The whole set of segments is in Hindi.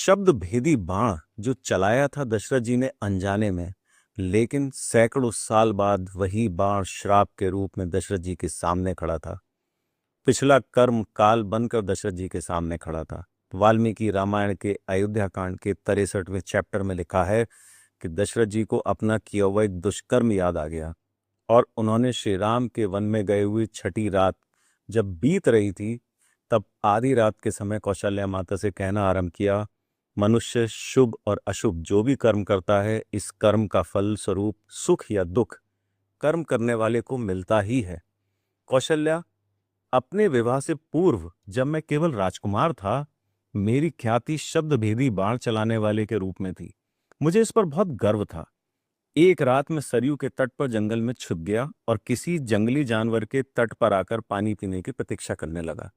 शब्द भेदी बाण जो चलाया था दशरथ जी ने अनजाने में, लेकिन सैकड़ों साल बाद वही बाण श्राप के रूप में दशरथ जी के सामने खड़ा था। पिछला कर्म काल बनकर दशरथ जी के सामने खड़ा था। वाल्मीकि रामायण के अयोध्या कांड के 63वें चैप्टर में लिखा है कि दशरथ जी को अपना किया हुआ एक दुष्कर्म याद आ गया और उन्होंने श्री राम के वन में गए हुए छठी रात जब बीत रही थी, तब आधी रात के समय कौशल्या माता से कहना आरंभ किया, मनुष्य शुभ और अशुभ जो भी कर्म करता है, इस कर्म का फल स्वरूप सुख या दुख कर्म करने वाले को मिलता ही है। कौशल्या, अपने विवाह से पूर्व जब मैं केवल राजकुमार था, मेरी ख्याति शब्द भेदी बाण चलाने वाले के रूप में थी। मुझे इस पर बहुत गर्व था। एक रात मैं सरयू के तट पर जंगल में छुप गया और किसी जंगली जानवर के तट पर आकर पानी पीने की प्रतीक्षा करने लगा।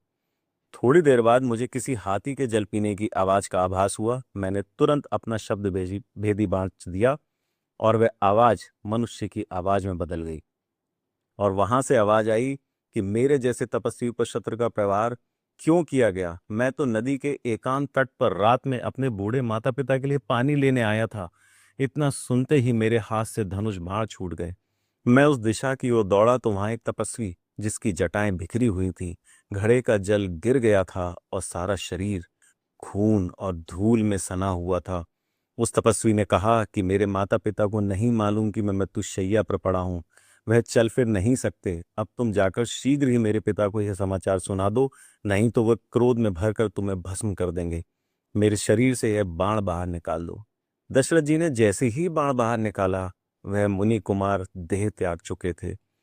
थोड़ी देर बाद मुझे किसी हाथी के जल पीने की आवाज का आभास हुआ। मैंने तुरंत अपना शब्द भेदी भेदी बाण दिया और वह आवाज मनुष्य की आवाज में बदल गई। और वहां से आवाज आई कि मेरे जैसे तपस्वी पर शत्रु का प्रहार क्यों किया गया। मैं तो नदी के एकांत तट पर रात में अपने बूढ़े माता पिता के लिए पानी लेने आया था। इतना सुनते ही मेरे हाथ से धनुष बाण छूट गए। मैं उस दिशा की ओर दौड़ा तो वहां एक तपस्वी, जिसकी जटाएं बिखरी हुई थी, घड़े का जल गिर गया था और सारा शरीर खून और धूल में सना हुआ था। उस तपस्वी ने कहा कि मेरे माता पिता को नहीं मालूम कि मैं मृत्युशैया पर पड़ा हूं। वह चल फिर नहीं सकते। अब तुम जाकर शीघ्र ही मेरे पिता को यह समाचार सुना दो, नहीं तो वह क्रोध में भरकर तुम्हें भस्म कर देंगे। मेरे शरीर से यह बाण बाहर निकाल दो। दशरथ जी ने जैसे ही बाण बाहर निकाला, वह मुनि कुमार देह त्याग चुके थे।